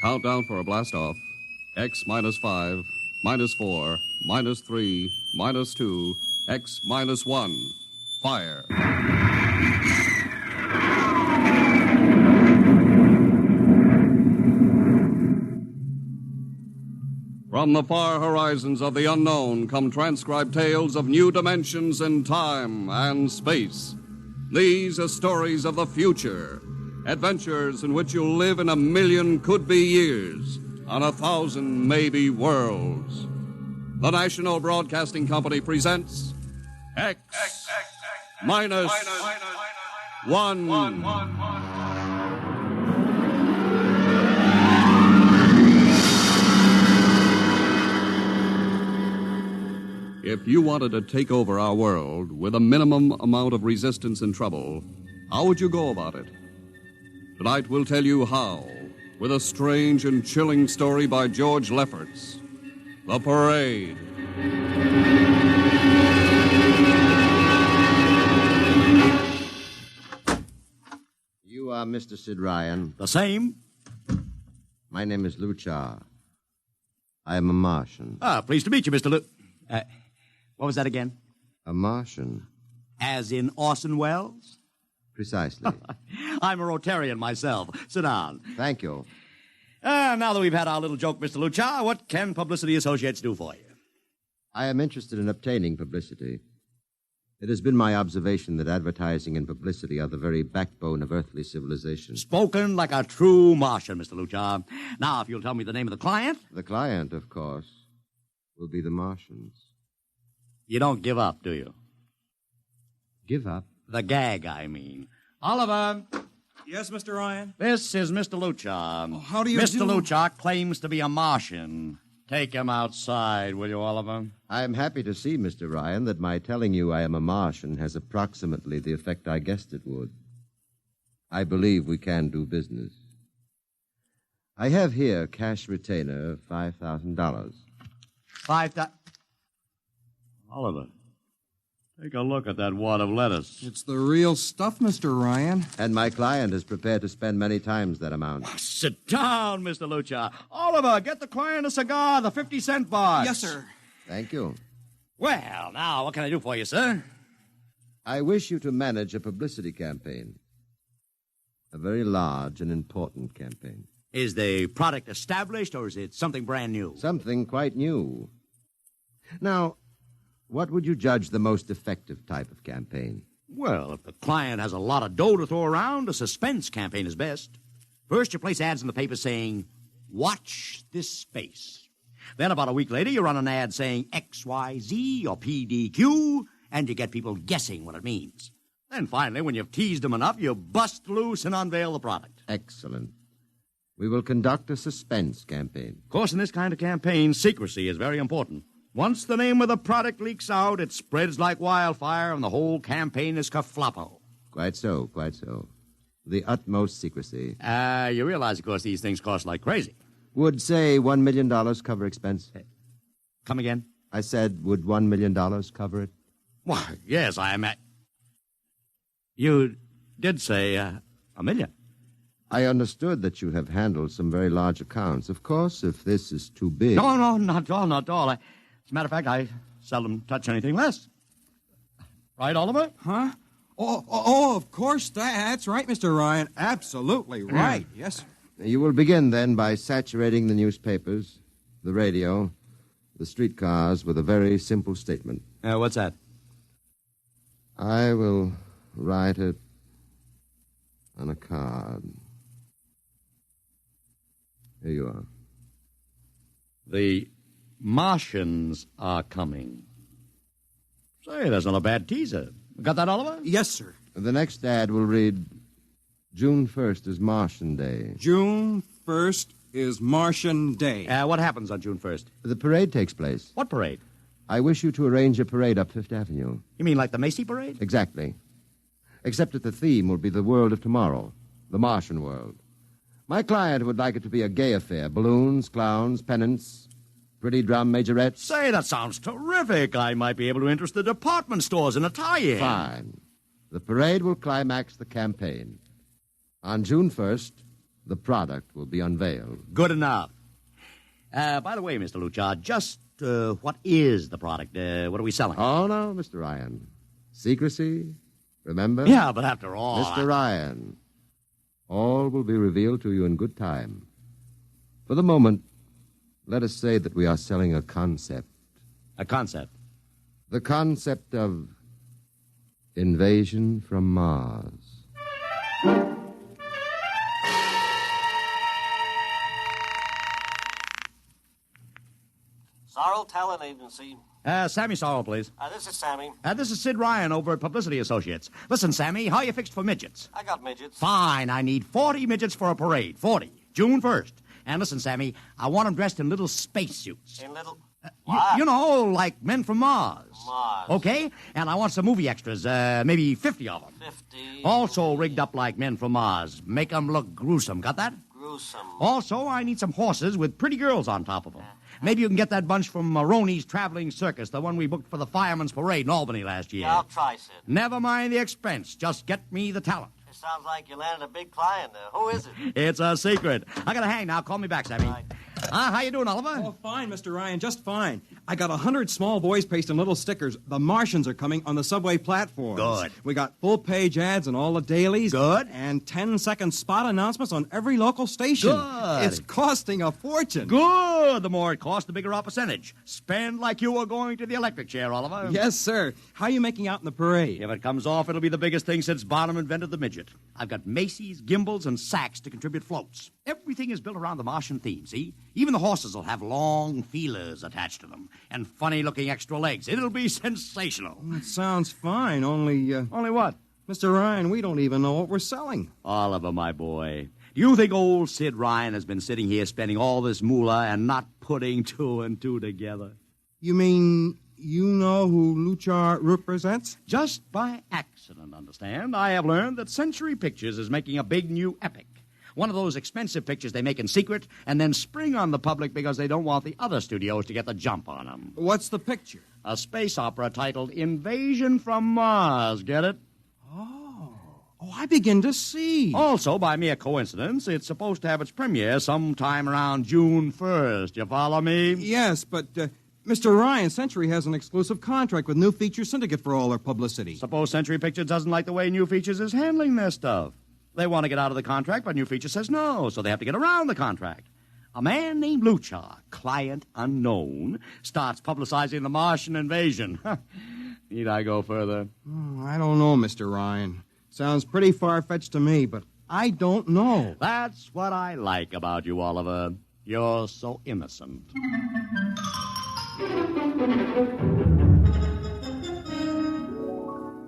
Countdown for a blast-off. X minus 5, minus 4, minus 3, minus 2, X minus 1. Fire. From the far horizons of the unknown come transcribed tales of new dimensions in time and space. These are stories of the future, adventures in which you'll live in 1,000,000 could-be years on 1,000 maybe worlds. The National Broadcasting Company presents X minus 1. If you wanted to take over our world with a minimum amount of resistance and trouble, how would you go about it? Tonight we'll tell you how, with a strange and chilling story by George Lefferts, The Parade. You are Mr. Sid Ryan. The same. My name is Luchar. I am a Martian. Pleased to meet you, Mr. What was that again? A Martian? As in Orson Welles? Precisely. I'm a Rotarian myself. Sit down. Thank you. Now that we've had our little joke, Mr. Luchar, what can Publicity Associates do for you? I am interested in obtaining publicity. It has been my observation that advertising and publicity are the very backbone of earthly civilization. Spoken like a true Martian, Mr. Luchar. Now, if you'll tell me the name of the client. The client, of course, will be the Martians. You don't give up, do you? Give up? The gag, I mean. Oliver. Yes, Mr. Ryan? This is Mr. Luchar. Oh, how do you Mr. do? Luchar claims to be a Martian. Take him outside, will you, Oliver? I am happy to see, Mr. Ryan, that my telling you I am a Martian has approximately the effect I guessed it would. I believe we can do business. I have here cash retainer of $5,000. Oliver, take a look at that wad of lettuce. It's the real stuff, Mr. Ryan. And my client is prepared to spend many times that amount. Sit down, Mr. Luchar. Oliver, get the client a cigar, the 50-cent box. Yes, sir. Thank you. Well, now, what can I do for you, sir? I wish you to manage a publicity campaign. A very large and important campaign. Is the product established, or is it something brand new? Something quite new. Now, what would you judge the most effective type of campaign? Well, if the client has a lot of dough to throw around, a suspense campaign is best. First, you place ads in the paper saying, "Watch this space." Then, about a week later, you run an ad saying XYZ or PDQ, and you get people guessing what it means. Then, finally, when you've teased them enough, you bust loose and unveil the product. Excellent. We will conduct a suspense campaign. Of course, in this kind of campaign, secrecy is very important. Once the name of the product leaks out, it spreads like wildfire, and the whole campaign is kerfloppo. Quite so, quite so. The utmost secrecy. You realize, of course, these things cost like crazy. Would, say, $1 million cover expense? Come again? I said, would $1 million cover it? Why, yes, You did say $1 million. I understood that you have handled some very large accounts. Of course, if this is too big... No, not at all, not at all. As a matter of fact, I seldom touch anything less. Right, Oliver? Huh? Oh, of course. That's right, Mr. Ryan. Absolutely right. Yes, sir. You will begin, then, by saturating the newspapers, the radio, the streetcars with a very simple statement. What's that? I will write it on a card. Here you are. The Martians are coming. Say, that's not a bad teaser. Got that, Oliver? Yes, sir. The next ad will read, June 1st is Martian Day. June 1st is Martian Day. What happens on June 1st? The parade takes place. What parade? I wish you to arrange a parade up Fifth Avenue. You mean like the Macy Parade? Exactly. Except that the theme will be the world of tomorrow, the Martian world. My client would like it to be a gay affair. Balloons, clowns, pennants, pretty drum majorettes. Say, that sounds terrific. I might be able to interest the department stores in a tie-in. Fine. The parade will climax the campaign. On June 1st, the product will be unveiled. Good enough. By the way, Mr. Luchar, just what is the product? What are we selling? Oh, no, Mr. Ryan. Secrecy, remember? Yeah, but after all... Mr. Ryan, all will be revealed to you in good time. For the moment, let us say that we are selling a concept. A concept? The concept of invasion from Mars. Sorrel Talent Agency. Sammy Sorrell, please. This is Sammy. This is Sid Ryan over at Publicity Associates. Listen, Sammy, how you fixed for midgets? I got midgets. Fine, I need 40 midgets for a parade. 40. June 1st. And listen, Sammy, I want them dressed in little spacesuits. In little... You know, like men from Mars. Mars. Okay? And I want some movie extras, maybe 50 of them. 50. Also rigged up like men from Mars. Make them look gruesome. Got that? Gruesome. Also, I need some horses with pretty girls on top of them. Maybe you can get that bunch from Maroney's Traveling Circus, the one we booked for the Fireman's Parade in Albany last year. Yeah, I'll try, Sid. Never mind the expense. Just get me the talent. It sounds like you landed a big client there. Who is it? It's a secret. I gotta hang now. Call me back, Sammy. Right. How you doing, Oliver? Oh, fine, Mr. Ryan, just fine. I got 100 small boys pasting little stickers. The Martians are coming on the subway platforms. Good. We got full-page ads in all the dailies. Good. And 10-second spot announcements on every local station. Good. It's costing a fortune. Good. The more it costs, the bigger our percentage. Spend like you were going to the electric chair, Oliver. Yes, sir. How are you making out in the parade? If it comes off, it'll be the biggest thing since Barnum invented the midget. I've got Macy's, Gimbals, and Saks to contribute floats. Everything is built around the Martian theme, see? Even the horses will have long feelers attached to them and funny-looking extra legs. It'll be sensational. That sounds fine, only... Only what? Mr. Ryan, we don't even know what we're selling. Oliver, my boy, do you think old Sid Ryan has been sitting here spending all this moolah and not putting two and two together? You mean you know who Luchar represents? Just by accident, understand? I have learned that Century Pictures is making a big new epic. One of those expensive pictures they make in secret and then spring on the public because they don't want the other studios to get the jump on them. What's the picture? A space opera titled Invasion from Mars, get it? Oh, I begin to see. Also, by mere coincidence, it's supposed to have its premiere sometime around June 1st. You follow me? Yes, but, Mr. Ryan, Century has an exclusive contract with New Feature Syndicate for all their publicity. Suppose Century Pictures doesn't like the way New Features is handling their stuff. They want to get out of the contract, but New Feature says no, so they have to get around the contract. A man named Luchar, client unknown, starts publicizing the Martian invasion. Need I go further? I don't know, Mr. Ryan. Sounds pretty far-fetched to me, but I don't know. That's what I like about you, Oliver. You're so innocent.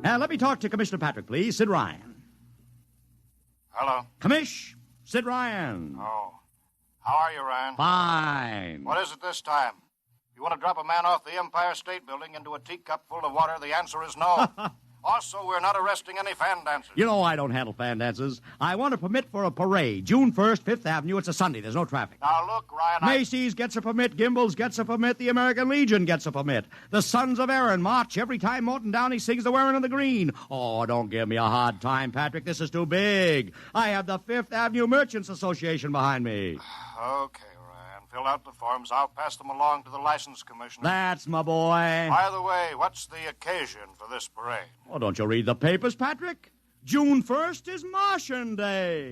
Let me talk to Commissioner Patrick, please. Sid Ryan. Hello. Commish, Sid Ryan. Oh. How are you, Ryan? Fine. What is it this time? You want to drop a man off the Empire State Building into a teacup full of water? The answer is no. Also, we're not arresting any fan dancers. You know I don't handle fan dances. I want a permit for a parade. June 1st, 5th Avenue. It's a Sunday. There's no traffic. Now, look, Ryan, Macy's gets a permit. Gimbals gets a permit. The American Legion gets a permit. The Sons of Erin march every time Morton Downey sings the Wearing of the Green. Oh, don't give me a hard time, Patrick. This is too big. I have the 5th Avenue Merchants Association behind me. Okay, Ryan. Fill out the forms. I'll pass them along to the license commissioner. That's my boy. By the way, what's the occasion for this parade? Oh, don't you read the papers, Patrick? June 1st is Martian Day.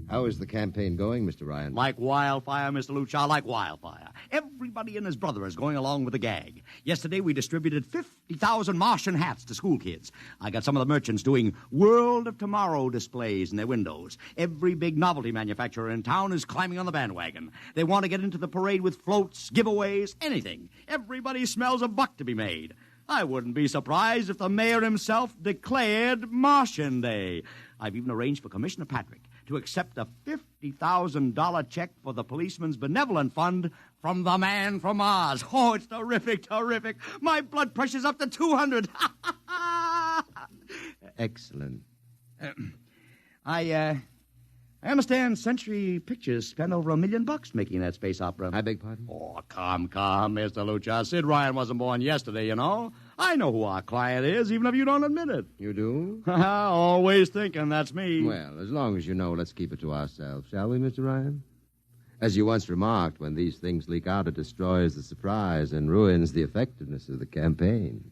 How is the campaign going, Mr. Ryan? Like wildfire, Mr. Luchar, like wildfire. Everybody and his brother is going along with the gag. Yesterday, we distributed 50,000 Martian hats to school kids. I got some of the merchants doing World of Tomorrow displays in their windows. Every big novelty manufacturer in town is climbing on the bandwagon. They want to get into the parade with floats, giveaways, anything. Everybody smells a buck to be made. I wouldn't be surprised if the mayor himself declared Martian Day. I've even arranged for Commissioner Patrick to accept a $50,000 check for the Policeman's Benevolent Fund from the man from Mars. Oh, it's terrific, terrific. My blood pressure's up to 200. Excellent. I I understand Century Pictures spent over $1 million making that space opera. I beg pardon? Oh, come, Mr. Lucha. Sid Ryan wasn't born yesterday, you know. I know who our client is, even if you don't admit it. You do? Always thinking that's me. Well, as long as you know, let's keep it to ourselves, shall we, Mr. Ryan? As you once remarked, when these things leak out, it destroys the surprise and ruins the effectiveness of the campaign.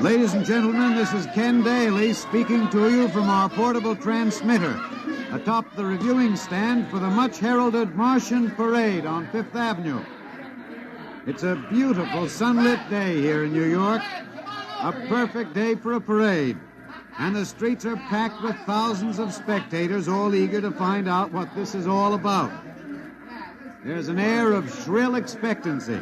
Ladies and gentlemen, this is Ken Daly speaking to you from our portable transmitter atop the reviewing stand for the much-heralded Martian Parade on Fifth Avenue. It's a beautiful sunlit day here in New York, a perfect day for a parade, and the streets are packed with thousands of spectators all eager to find out what this is all about. There's an air of shrill expectancy.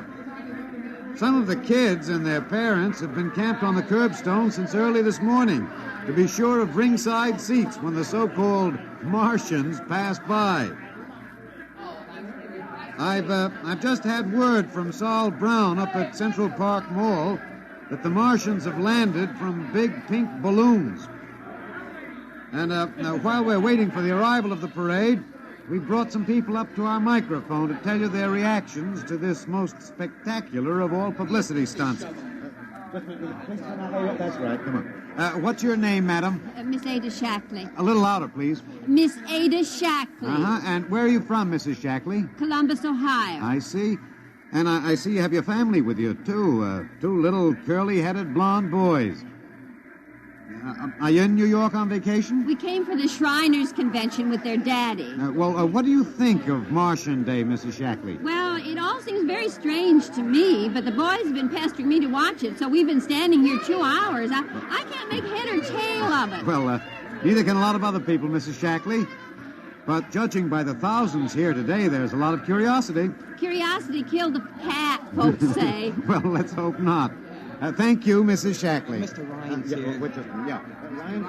Some of the kids and their parents have been camped on the curbstone since early this morning to be sure of ringside seats when the so-called Martians pass by. I've just had word from Sol Brown up at Central Park Mall that the Martians have landed from big pink balloons. And now, while we're waiting for the arrival of the parade, we brought some people up to our microphone to tell you their reactions to this most spectacular of all publicity stunts. That's right, come on. What's your name, madam? Miss Ada Shackley. A little louder, please. Miss Ada Shackley. Uh-huh, and where are you from, Mrs. Shackley? Columbus, Ohio. I see. And I see you have your family with you, too. Two little curly-headed blonde boys. Are you in New York on vacation? We came for the Shriners Convention with their daddy. What do you think of Martian Day, Mrs. Shackley? Well, it all seems very strange to me, but the boys have been pestering me to watch it, so we've been standing here 2 hours. I can't make head or tail of it. Well, neither can a lot of other people, Mrs. Shackley. But judging by the thousands here today, there's a lot of curiosity. Curiosity killed the cat, folks say. Well, let's hope not. Thank you, Mrs. Shackley. Mr. Ryan's here. Ryan,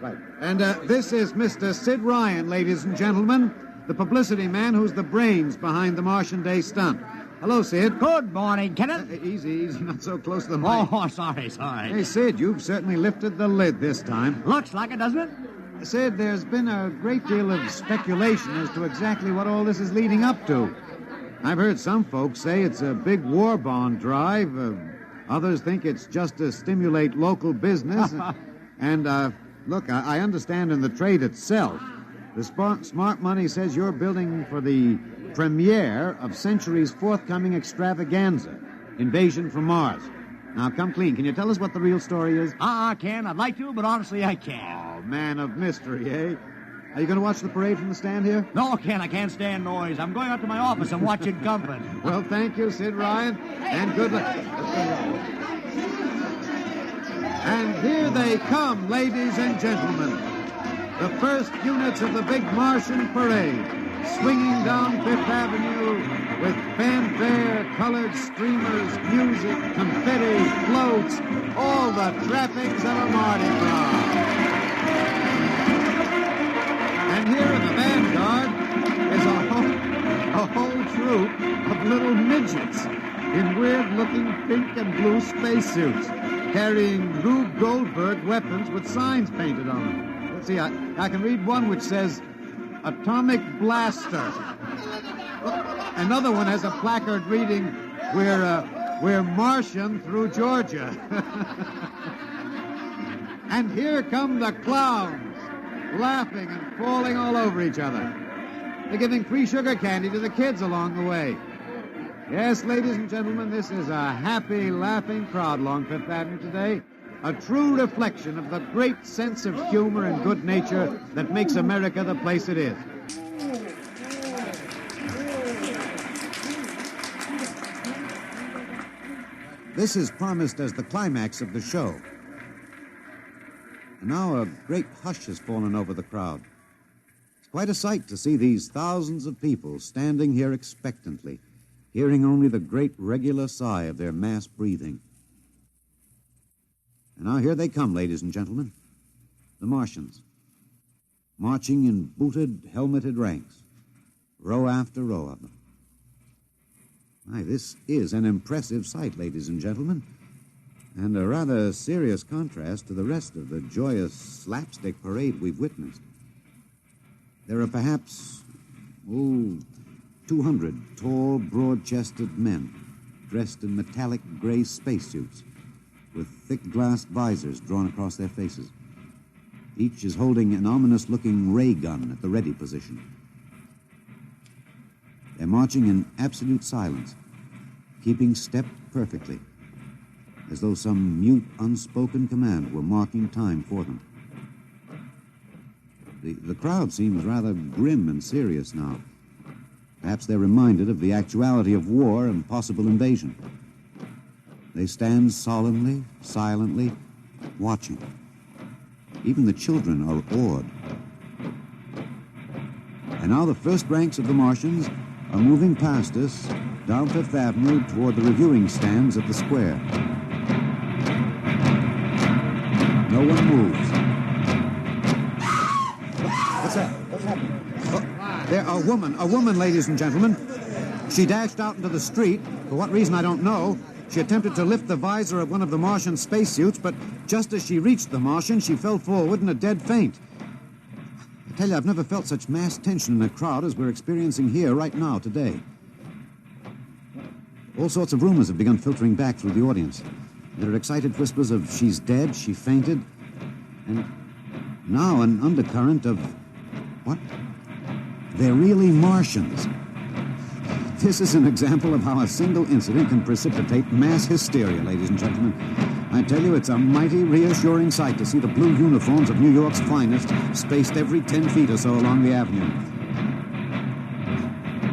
right. And this is Mr. Sid Ryan, ladies and gentlemen, the publicity man who's the brains behind the Martian Day stunt. Hello, Sid. Good morning, Kenneth. Easy, not so close to the mic. Oh, sorry. Hey, Sid, you've certainly lifted the lid this time. Looks like it, doesn't it? Sid, there's been a great deal of speculation as to exactly what all this is leading up to. I've heard some folks say it's a big war bond drive. Others think it's just to stimulate local business. And, look, I understand in the trade itself, the smart money says you're building for the premiere of Century's forthcoming extravaganza, Invasion from Mars. Now, come clean. Can you tell us what the real story is? Ken, I'd like to, but honestly, I can't. Oh, man of mystery, eh? Are you going to watch the parade from the stand here? No, Ken, I can't stand noise. I'm going up to my office and watching comfort. Well, thank you, Sid Ryan, and good luck. And here they come, ladies and gentlemen. The first units of the big Martian parade, swinging down Fifth Avenue with fanfare, colored streamers, music, confetti, floats, all the trappings of a Mardi Gras. And here in the vanguard is a whole troop of little midgets in weird-looking pink and blue spacesuits, carrying Rube Goldberg weapons with signs painted on them. Let's see, I can read one which says, Atomic Blaster. Another one has a placard reading, We're Martian through Georgia. And here come the clowns, laughing and falling all over each other. They're giving free sugar candy to the kids along the way. Yes, ladies and gentlemen, this is a happy, laughing crowd along Fifth Avenue today. A true reflection of the great sense of humor and good nature that makes America the place it is. This is promised as the climax of the show. And now a great hush has fallen over the crowd. It's quite a sight to see these thousands of people standing here expectantly, hearing only the great regular sigh of their mass breathing. And now here they come, ladies and gentlemen, the Martians, marching in booted, helmeted ranks, row after row of them. My, this is an impressive sight, ladies and gentlemen, and a rather serious contrast to the rest of the joyous slapstick parade we've witnessed. There are perhaps, 200 tall, broad-chested men dressed in metallic gray spacesuits with thick glass visors drawn across their faces. Each is holding an ominous-looking ray gun at the ready position. They're marching in absolute silence, keeping step perfectly, as though some mute, unspoken command were marking time for them. The crowd seems rather grim and serious now. Perhaps they're reminded of the actuality of war and possible invasion. They stand solemnly, silently, watching. Even the children are awed. And now the first ranks of the Martians are moving past us down Fifth Avenue toward the reviewing stands at the square. No one moves. What's that? What's happening? Oh, there, a woman, ladies and gentlemen. She dashed out into the street. For what reason, I don't know. She attempted to lift the visor of one of the Martian spacesuits, but just as she reached the Martian, she fell forward in a dead faint. I tell you, I've never felt such mass tension in a crowd as we're experiencing here right now, today. All sorts of rumors have begun filtering back through the audience. There are excited whispers of she's dead, she fainted, and now an undercurrent of, what? They're really Martians. This is an example of how a single incident can precipitate mass hysteria, ladies and gentlemen. I tell you, it's a mighty reassuring sight to see the blue uniforms of New York's finest spaced every 10 feet or so along the avenue.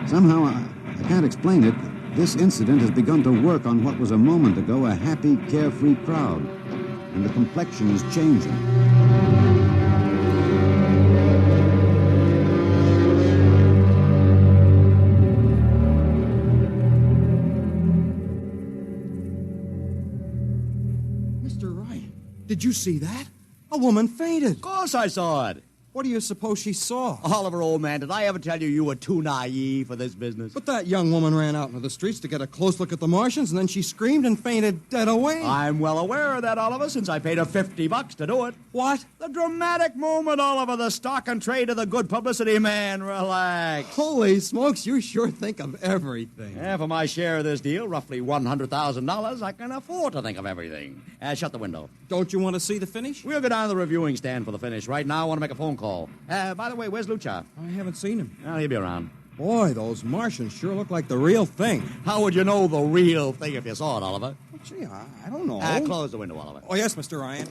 Somehow, I can't explain it, this incident has begun to work on what was a moment ago a happy, carefree crowd, and the complexion is changing. Did you see that? A woman fainted. Of course I saw it. What do you suppose she saw? Oliver, old man, did I ever tell you you were too naive for this business? But that young woman ran out into the streets to get a close look at the Martians, and then she screamed and fainted dead away. I'm well aware of that, Oliver, since I paid her $50 to do it. What? The dramatic moment, Oliver, the stock and trade of the good publicity, man. Relax. Holy smokes, you sure think of everything. Yeah, for my share of this deal, roughly $100,000, I can afford to think of everything. Shut the window. Don't you want to see the finish? We'll go down to the reviewing stand for the finish. Right now, I want to make a phone call. By the way, where's Lucha? I haven't seen him. Well, he'll be around. Boy, those Martians sure look like the real thing. How would you know the real thing if you saw it, Oliver? Well, gee, I don't know. Close the window, Oliver. Oh, yes, Mr. Ryan.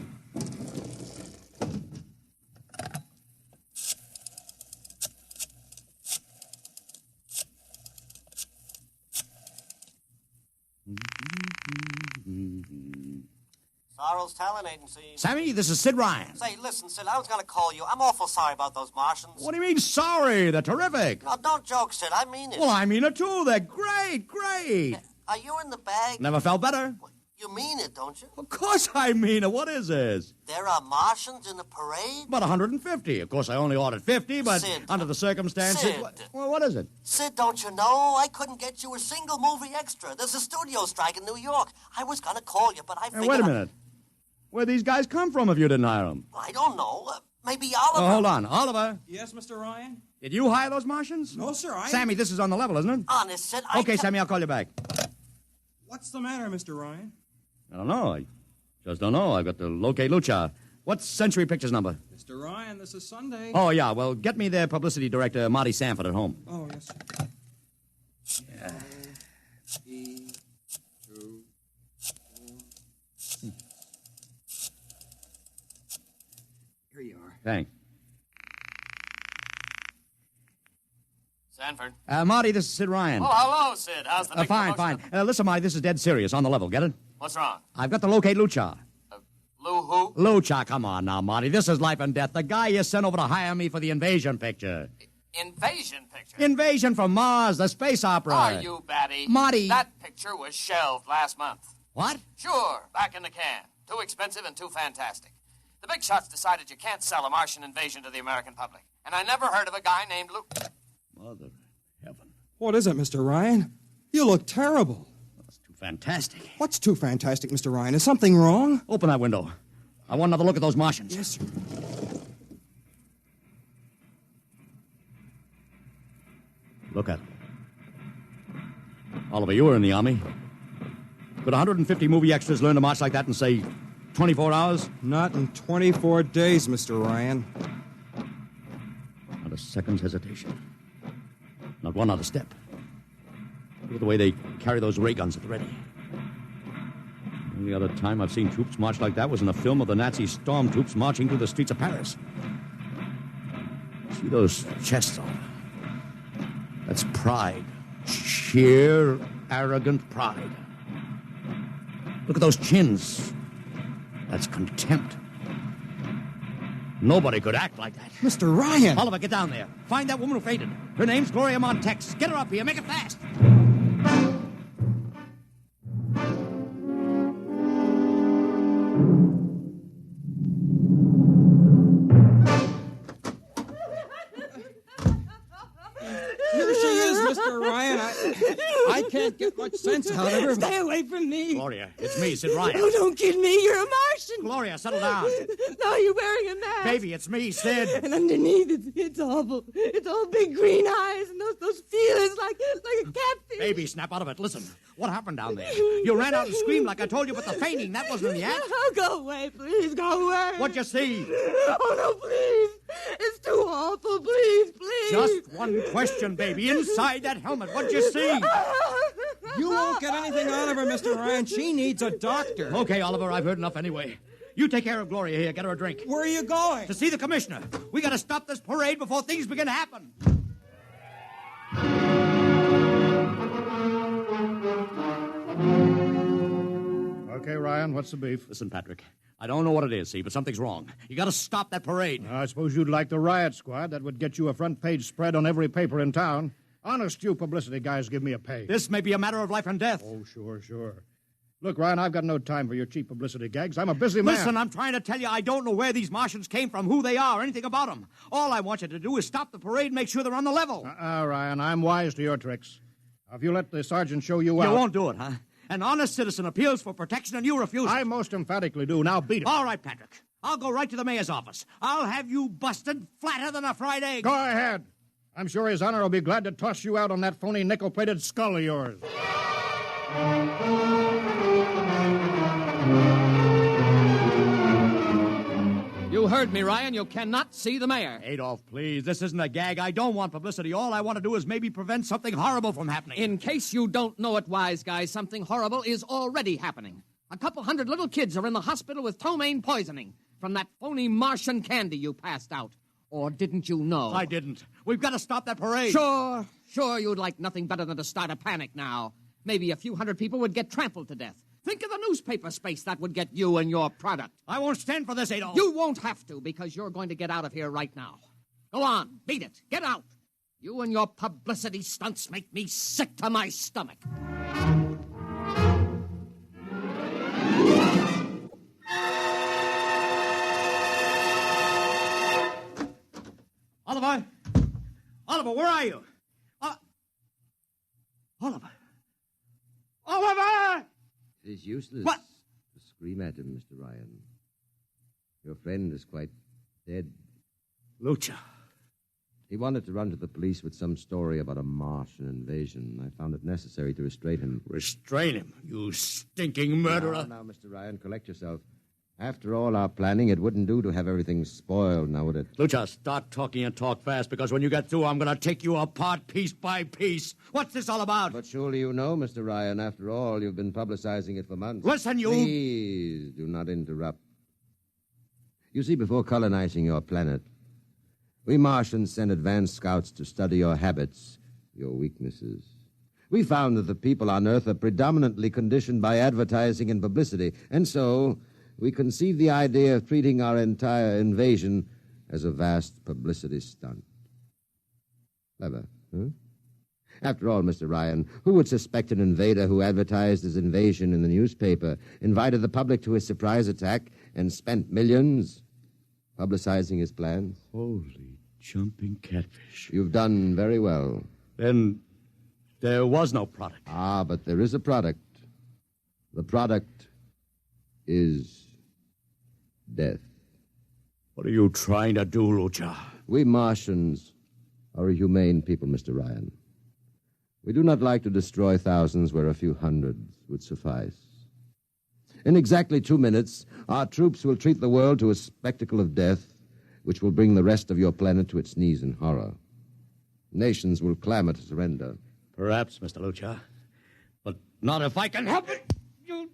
Sorrow's Talent Agency. Sammy, this is Sid Ryan. Say, listen, Sid, I was going to call you. I'm awful sorry about those Martians. What do you mean, sorry? They're terrific. No, don't joke, Sid. I mean it. Well, I mean it, too. They're great, great. Are you in the bag? Never felt better. You mean it, don't you? Of course I mean it. What is this? There are Martians in the parade? About 150. Of course, I only ordered 50, but Sid, under the circumstances... Sid. Well, what is it? Sid, don't you know? I couldn't get you a single movie extra. There's a studio strike in New York. I was going to call you, but I figured... Hey, wait a minute. Where'd these guys come from if you didn't hire them? I don't know. Maybe Oliver... Oh, hold on. Oliver? Yes, Mr. Ryan? Did you hire those Martians? No, sir, Sammy, this is on the level, isn't it? Honest, Sid, Okay, Sammy, I'll call you back. What's the matter, Mr. Ryan? I don't know. I just don't know. I've got to locate Lucha. What's Century Pictures number? Mr. Ryan, this is Sunday. Oh, yeah. Well, get me their publicity director, Marty Sanford, at home. Oh, yes, sir. Yeah. Here you are. Thanks. Sanford. Marty, this is Sid Ryan. Oh, hello, Sid. How's the big Fine, promotion? fine. Listen, Marty, this is dead serious. On the level. Get it? What's wrong? I've got to locate Lucha. Lou who? Lucha, come on now, Marty. This is life and death. The guy you sent over to hire me for the invasion picture. Invasion picture? Invasion from Mars, the space opera. Are you batty? Marty. That picture was shelved last month. What? Sure, back in the can. Too expensive and too fantastic. The big shots decided you can't sell a Martian invasion to the American public. And I never heard of a guy named Lou... Mother heaven. What is it, Mr. Ryan? You look terrible. That's too fantastic. What's too fantastic, Mr. Ryan? Is something wrong? Open that window. I want another look at those Martians. Yes, sir. Look at them. Oliver, you were in the Army. Could 150 movie extras learn to march like that in, say, 24 hours? Not in 24 days, Mr. Ryan. Not a second's hesitation. Not one other step. Look at the way they carry those ray guns at the ready. The only other time I've seen troops march like that was in a film of the Nazi stormtroops marching through the streets of Paris. See those chests on them? That's pride. Sheer, arrogant pride. Look at those chins. That's contempt. Nobody could act like that. Mr. Ryan! Oliver, get down there. Find that woman who fainted. Her name's Gloria Montex. Get her up here. Make it fast. Here she is, Mr. Ryan. I can't get much sense out of her. Stay away from me. Gloria, it's me, Sid Ryan. Oh, don't kid me. You're a Martian. Gloria, settle down. No, you're wearing a mask. Baby, it's me, Sid. And underneath, it's awful. It's all big green eyes and those feelers like a catfish. Baby, snap out of it. Listen, what happened down there? You ran out and screamed like I told you, but the fainting, that wasn't in the act. Oh, go away, please. Go away. What'd you see? Oh, no, please. It's too awful. Please. Just one question, baby. Inside that helmet, what'd you see? You won't get anything out of her, Mr. Ryan. She needs a doctor. Okay, Oliver, I've heard enough anyway. You take care of Gloria here. Get her a drink. Where are you going? To see the commissioner. We gotta stop this parade before things begin to happen. Okay, Ryan, what's the beef? Listen, Patrick, I don't know what it is, see, but something's wrong. You gotta stop that parade. I suppose you'd like the riot squad. That would get you a front-page spread on every paper in town. Honest, you publicity guys give me a pay. This may be a matter of life and death. Oh, sure. Look, Ryan, I've got no time for your cheap publicity gags. I'm a busy man. Listen, I'm trying to tell you I don't know where these Martians came from, who they are, anything about them. All I want you to do is stop the parade and make sure they're on the level. Ryan, I'm wise to your tricks. Now, if you let the sergeant show you out... You won't do it, huh? An honest citizen appeals for protection and you refuse it. I most emphatically do. Now beat it. All right, Patrick. I'll go right to the mayor's office. I'll have you busted flatter than a fried egg. Go ahead. I'm sure His Honor will be glad to toss you out on that phony nickel-plated skull of yours. You heard me, Ryan. You cannot see the mayor. Adolf, please. This isn't a gag. I don't want publicity. All I want to do is maybe prevent something horrible from happening. In case you don't know it, wise guy, something horrible is already happening. A couple hundred little kids are in the hospital with ptomaine poisoning from that phony Martian candy you passed out. Or didn't you know? I didn't. We've got to stop that parade. Sure, you'd like nothing better than to start a panic now. Maybe a few hundred people would get trampled to death. Think of the newspaper space that would get you and your product. I won't stand for this, Adolf. You won't have to, because you're going to get out of here right now. Go on, beat it. Get out. You and your publicity stunts make me sick to my stomach. Oliver! Oliver, where are you? Oliver! Oliver! It is useless What? to scream at him, Mr. Ryan. Your friend is quite dead. Lucha. He wanted to run to the police with some story about a Martian invasion. I found it necessary to restrain him. Restrain him, you stinking murderer. Now, Mr. Ryan, collect yourself. After all our planning, it wouldn't do to have everything spoiled, now would it? Lucha, start talking and talk fast, because when you get through, I'm going to take you apart piece by piece. What's this all about? But surely you know, Mr. Ryan, after all, you've been publicizing it for months. Listen, you... Please, do not interrupt. You see, before colonizing your planet, we Martians sent advanced scouts to study your habits, your weaknesses. We found that the people on Earth are predominantly conditioned by advertising and publicity, and so we conceived the idea of treating our entire invasion as a vast publicity stunt. Clever, huh? After all, Mr. Ryan, who would suspect an invader who advertised his invasion in the newspaper, invited the public to his surprise attack, and spent millions publicizing his plans? Holy jumping catfish. You've done very well. Then There was no product. Ah, but there is a product. The product is death. What are you trying to do, Lucha? We Martians are a humane people, Mr. Ryan. We do not like to destroy thousands where a few hundreds would suffice. In exactly 2 minutes, our troops will treat the world to a spectacle of death, which will bring the rest of your planet to its knees in horror. Nations will clamor to surrender. Perhaps, Mr. Lucha, but not if I can help it. You...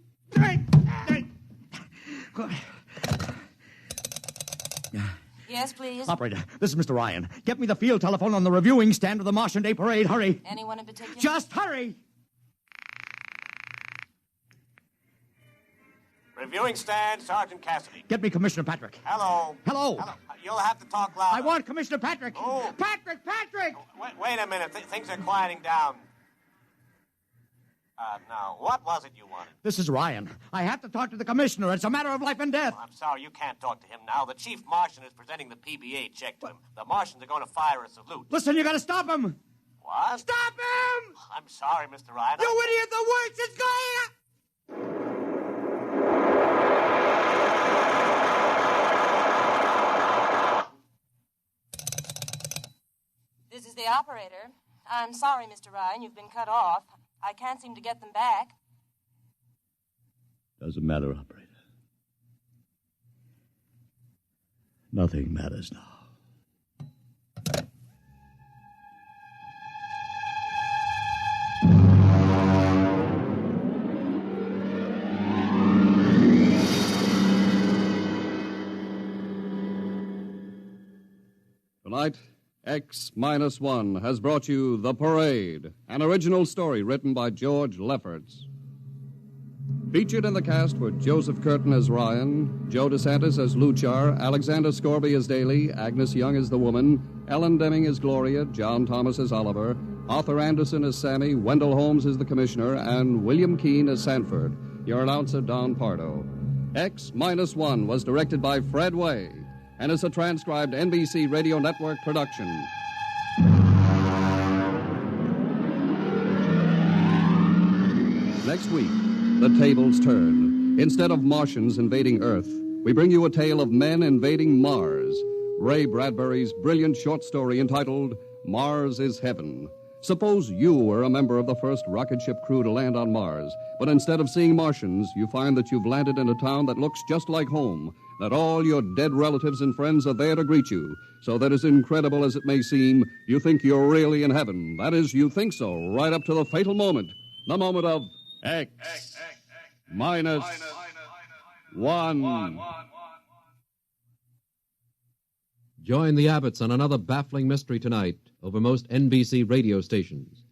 Yes, please. Operator, this is Mr. Ryan. Get me the field telephone on the reviewing stand of the Martian Day Parade. Hurry. Anyone in particular? Just hurry. Reviewing stand, Sergeant Cassidy. Get me Commissioner Patrick. Hello. Hello. You'll have to talk louder. I want Commissioner Patrick. Oh. Patrick! Wait a minute. Things are quieting down. Now, what was it you wanted? This is Ryan. I have to talk to the commissioner. It's a matter of life and death. I'm sorry, you can't talk to him now. The chief Martian is presenting the PBA check to him. The Martians are going to fire a salute. Listen, you got to stop him. What? Stop him! I'm sorry, Mr. Ryan. You idiot! The works is going... This is the operator. I'm sorry, Mr. Ryan. You've been cut off. I can't seem to get them back. Doesn't matter, operator. Nothing matters now. Tonight, X-1 has brought you The Parade, an original story written by George Lefferts. Featured in the cast were Joseph Curtin as Ryan, Joe DeSantis as Luchar, Alexander Scorby as Daly, Agnes Young as the woman, Ellen Deming as Gloria, John Thomas as Oliver, Arthur Anderson as Sammy, Wendell Holmes as the Commissioner, and William Keene as Sanford. Your announcer, Don Pardo. X-1 was directed by Fred Way and is a transcribed NBC Radio Network production. Next week, the tables turn. Instead of Martians invading Earth, we bring you a tale of men invading Mars. Ray Bradbury's brilliant short story entitled Mars is Heaven. Suppose you were a member of the first rocket ship crew to land on Mars, but instead of seeing Martians, you find that you've landed in a town that looks just like home, that all your dead relatives and friends are there to greet you, so that as incredible as it may seem, you think you're really in heaven. That is, you think so, right up to the fatal moment, the moment of X-1. Join the Abbotts on another baffling mystery tonight over most NBC radio stations.